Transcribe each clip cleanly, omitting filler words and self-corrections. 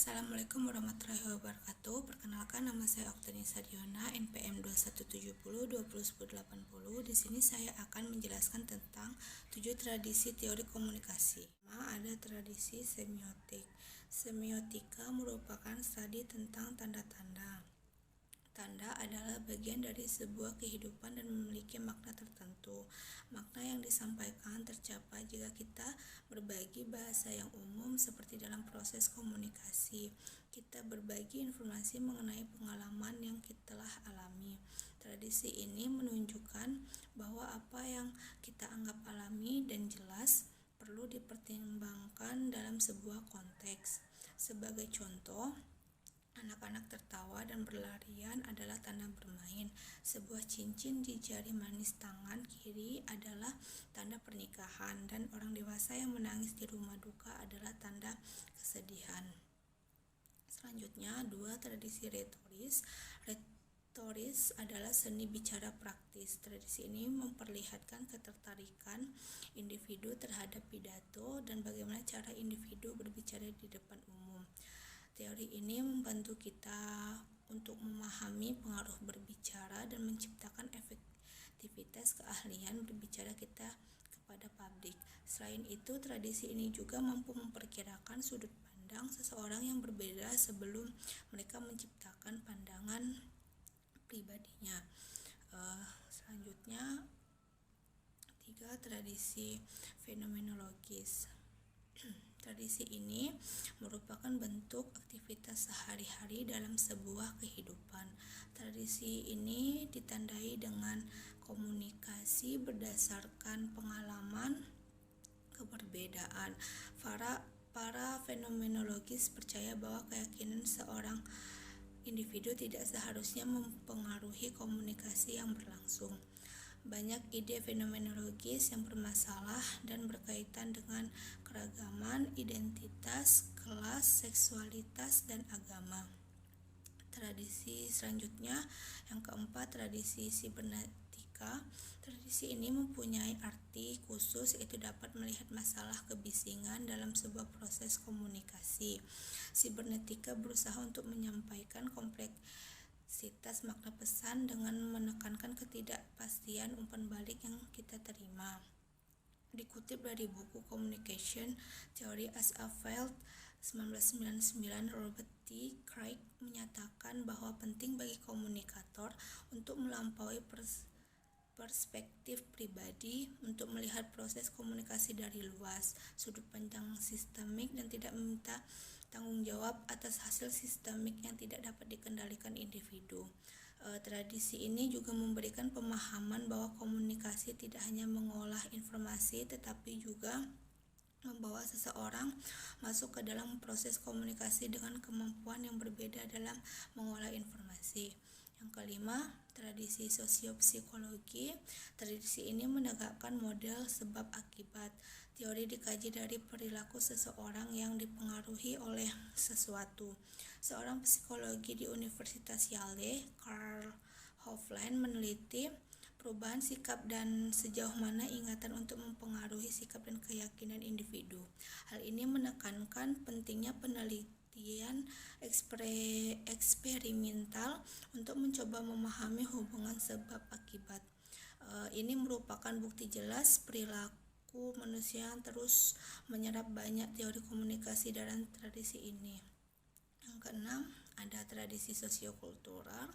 Assalamualaikum warahmatullahi wabarakatuh. Perkenalkan, nama saya Oktanisa Diona, NPM 2170 201080. Di sini saya akan menjelaskan tentang 7 tradisi teori komunikasi. Ada tradisi semiotik. Semiotika merupakan studi tentang tanda-tanda. Tanda adalah bagian dari sebuah kehidupan dan memiliki makna tertentu. Makna yang disampaikan tercapai jika kita berbagi bahasa yang umum seperti dalam proses komunikasi. Kita berbagi informasi mengenai pengalaman yang kita telah alami. Tradisi ini menunjukkan bahwa apa yang kita anggap alami dan jelas perlu dipertimbangkan dalam sebuah konteks. Sebagai contoh, anak-anak tertawa dan berlarian adalah tanda bermain. Sebuah cincin di jari manis tangan kiri adalah tanda pernikahan, dan orang dewasa yang menangis di rumah duka adalah tanda kesedihan. Selanjutnya, 2 tradisi retoris. Retoris adalah seni bicara praktis. Tradisi ini memperlihatkan ketertarikan individu terhadap pidato dan bagaimana cara individu berbicara di depan umum. Teori ini membantu kita untuk memahami pengaruh berbicara dan menciptakan efektivitas keahlian berbicara kita kepada publik. Selain itu, tradisi ini juga mampu memperkirakan sudut pandang seseorang yang berbeda sebelum mereka menciptakan pandangan pribadinya. Selanjutnya, 3 tradisi fenomenologis. Tradisi ini merupakan bentuk aktivitas sehari-hari dalam sebuah kehidupan. Tradisi ini ditandai dengan komunikasi berdasarkan pengalaman keberbedaan. Para fenomenologis percaya bahwa keyakinan seorang individu tidak seharusnya mempengaruhi komunikasi yang berlangsung. Banyak ide fenomenologis yang bermasalah dan berkaitan dengan keragaman, identitas, kelas, seksualitas, dan agama. Tradisi selanjutnya, yang keempat, tradisi sibernetika. Tradisi ini mempunyai arti khusus, yaitu dapat melihat masalah kebisingan dalam sebuah proses komunikasi. Sibernetika berusaha untuk menyampaikan kompleksitas makna pesan dengan menekankan ketidakpastian umpan balik yang kita terima. Dikutip dari buku Communication Theory as a Field 1999, Robert T. Craig menyatakan bahwa penting bagi komunikator untuk melampaui perspektif pribadi, untuk melihat proses komunikasi dari luas, sudut pandang sistemik, dan tidak meminta tanggung jawab atas hasil sistemik yang tidak dapat dikendalikan individu. Tradisi ini juga memberikan pemahaman bahwa komunikasi tidak hanya mengolah informasi, tetapi juga membawa seseorang masuk ke dalam proses komunikasi dengan kemampuan yang berbeda dalam mengolah informasi. Yang kelima, tradisi sosiopsikologi. Tradisi ini menegakkan model sebab akibat. Teori dikaji dari perilaku seseorang yang dipengaruhi oleh sesuatu. Seorang psikologi di Universitas Yale, Carl Hoffland, meneliti perubahan sikap dan sejauh mana ingatan untuk mempengaruhi sikap dan keyakinan individu. Hal ini menekankan pentingnya penelitian eksperimental untuk mencoba memahami hubungan sebab akibat. Ini merupakan bukti jelas perilaku manusia yang terus menyerap banyak teori komunikasi dalam tradisi ini. Yang keenam, ada tradisi sosiokultural.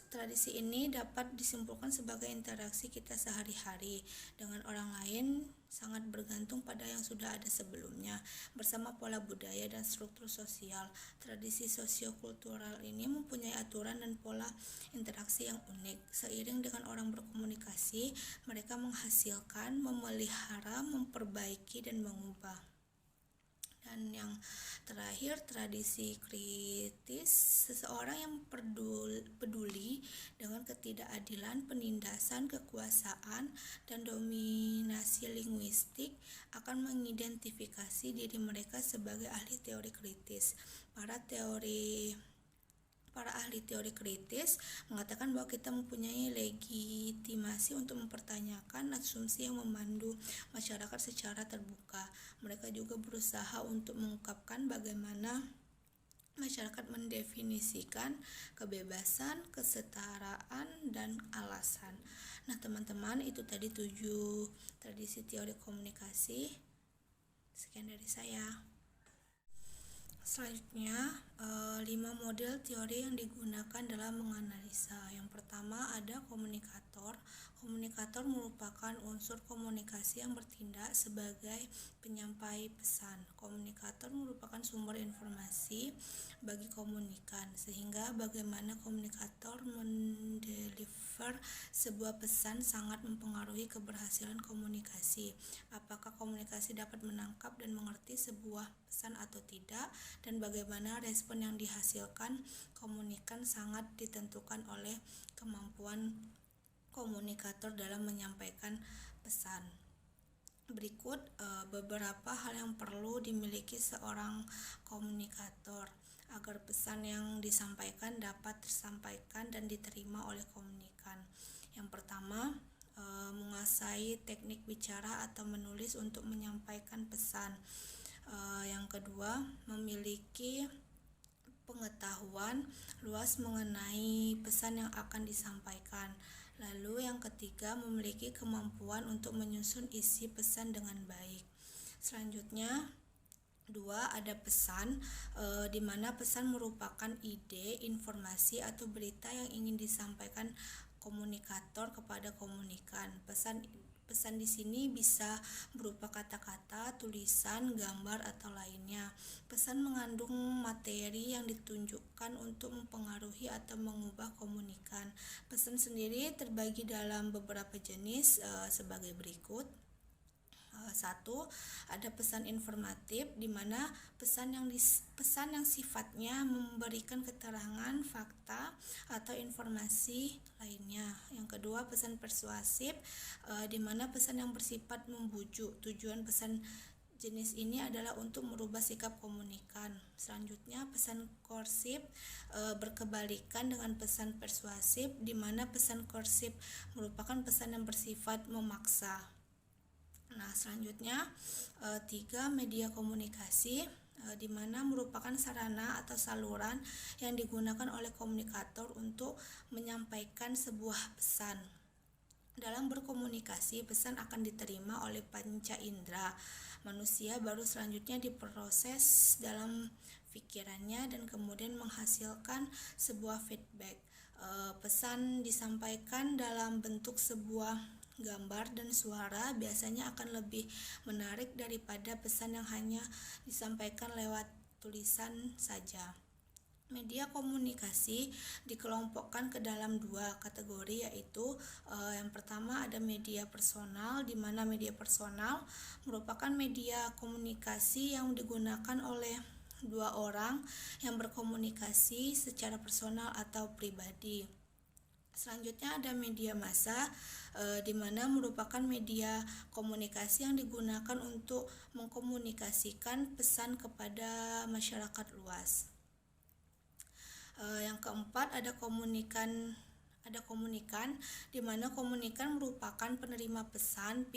Tradisi ini dapat disimpulkan sebagai interaksi kita sehari-hari dengan orang lain sangat bergantung pada yang sudah ada sebelumnya. Bersama pola budaya dan struktur sosial, tradisi sosiokultural ini mempunyai aturan dan pola interaksi yang unik. Seiring dengan orang berkomunikasi, mereka menghasilkan, memelihara, memperbaiki, dan mengubah. Dan yang terakhir, tradisi kritis. Seseorang yang peduli dengan ketidakadilan, penindasan, kekuasaan, dan dominasi linguistik akan mengidentifikasi diri mereka sebagai ahli teori kritis. Para ahli teori kritis mengatakan bahwa kita mempunyai legitimasi untuk mempertanyakan asumsi yang memandu masyarakat secara terbuka. Mereka juga berusaha untuk mengungkapkan bagaimana masyarakat mendefinisikan kebebasan, kesetaraan, dan alasan. Nah, teman-teman, itu tadi 7 tradisi teori komunikasi. Sekian dari saya. Selanjutnya, 5 model teori yang digunakan dalam menganalisa. Yang pertama ada komunikator. Komunikator merupakan unsur komunikasi yang bertindak sebagai penyampai pesan. Komunikator merupakan sumber informasi bagi komunikan, sehingga bagaimana komunikator mendeliver sebuah pesan sangat mempengaruhi keberhasilan komunikasi. Apakah komunikasi dapat menangkap dan mengerti sebuah pesan atau tidak, dan bagaimana respon yang dihasilkan komunikan sangat ditentukan oleh kemampuan komunikator dalam menyampaikan pesan. Berikut beberapa hal yang perlu dimiliki seorang komunikator agar pesan yang disampaikan dapat tersampaikan dan diterima oleh komunikan. Yang pertama, menguasai teknik bicara atau menulis untuk menyampaikan pesan. Yang kedua, memiliki pengetahuan luas mengenai pesan yang akan disampaikan. Lalu yang ketiga, memiliki kemampuan untuk menyusun isi pesan dengan baik. Selanjutnya, 2, ada pesan, di mana pesan merupakan ide, informasi, atau berita yang ingin disampaikan komunikator kepada komunikan. Pesan di sini bisa berupa kata-kata, tulisan, gambar, atau lainnya. Pesan mengandung materi yang ditunjukkan untuk mempengaruhi atau mengubah komunikan. Pesan sendiri terbagi dalam beberapa jenis sebagai berikut. 1, ada pesan informatif, di mana pesan yang sifatnya memberikan keterangan, fakta, atau informasi lainnya. Yang kedua, pesan persuasif, di mana pesan yang bersifat membujuk. Tujuan pesan jenis ini adalah untuk merubah sikap komunikan. Selanjutnya, pesan koersif, berkebalikan dengan pesan persuasif, di mana pesan koersif merupakan pesan yang bersifat memaksa. Nah, selanjutnya 3, media komunikasi, di mana merupakan sarana atau saluran yang digunakan oleh komunikator untuk menyampaikan sebuah pesan. Dalam berkomunikasi, pesan akan diterima oleh panca indera manusia, baru selanjutnya diproses dalam pikirannya dan kemudian menghasilkan sebuah feedback. Pesan disampaikan dalam bentuk sebuah gambar dan suara biasanya akan lebih menarik daripada pesan yang hanya disampaikan lewat tulisan saja. Media komunikasi dikelompokkan ke dalam 2 kategori, yaitu yang pertama ada media personal, di mana media personal merupakan media komunikasi yang digunakan oleh 2 orang yang berkomunikasi secara personal atau pribadi. Selanjutnya ada media massa, di mana merupakan media komunikasi yang digunakan untuk mengkomunikasikan pesan kepada masyarakat luas. Yang keempat ada komunikan, di mana komunikan merupakan penerima pesan,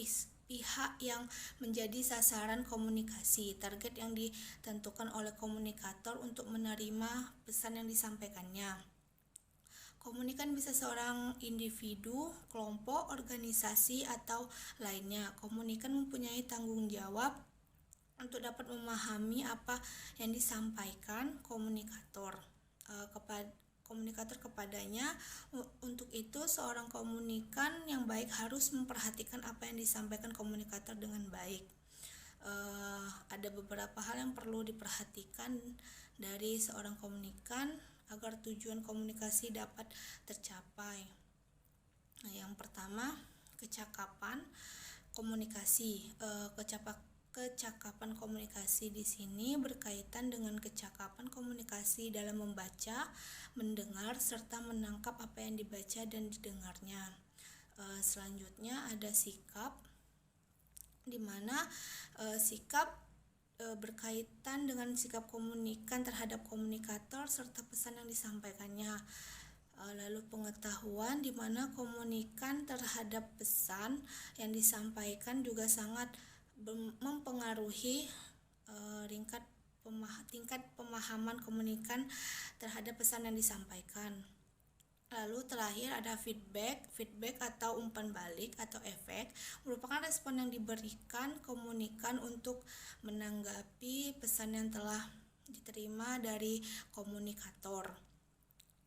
pihak yang menjadi sasaran komunikasi, target yang ditentukan oleh komunikator untuk menerima pesan yang disampaikannya. Komunikan bisa seorang individu, kelompok, organisasi, atau lainnya. Komunikan mempunyai tanggung jawab untuk dapat memahami apa yang disampaikan komunikator kepadanya. Untuk itu, seorang komunikan yang baik harus memperhatikan apa yang disampaikan komunikator dengan baik. Ada beberapa hal yang perlu diperhatikan dari seorang komunikan agar tujuan komunikasi dapat tercapai. Nah, yang pertama, kecakapan komunikasi. Kecakapan komunikasi di sini berkaitan dengan kecakapan komunikasi dalam membaca, mendengar, serta menangkap apa yang dibaca dan didengarnya. Selanjutnya ada sikap, di mana sikap berkaitan dengan sikap komunikan terhadap komunikator serta pesan yang disampaikannya. Lalu pengetahuan, di mana komunikan terhadap pesan yang disampaikan juga sangat mempengaruhi tingkat tingkat pemahaman komunikan terhadap pesan yang disampaikan. Lalu terakhir ada feedback. Feedback atau umpan balik atau efek merupakan respon yang diberikan komunikan untuk menanggapi pesan yang telah diterima dari komunikator.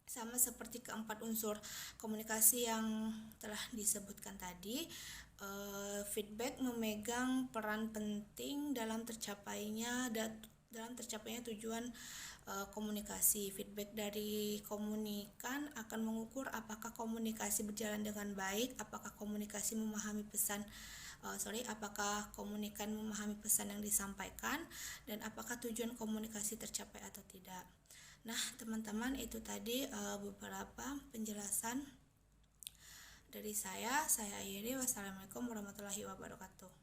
Sama seperti keempat unsur komunikasi yang telah disebutkan tadi, feedback memegang peran penting dalam tercapainya tujuan komunikasi. Feedback dari komunikan akan mengukur apakah komunikasi berjalan dengan baik, apakah komunikasi memahami pesan apakah komunikan memahami pesan yang disampaikan, dan apakah tujuan komunikasi tercapai atau tidak. Nah, teman-teman, itu tadi beberapa penjelasan dari saya akhiri. Wassalamualaikum warahmatullahi wabarakatuh.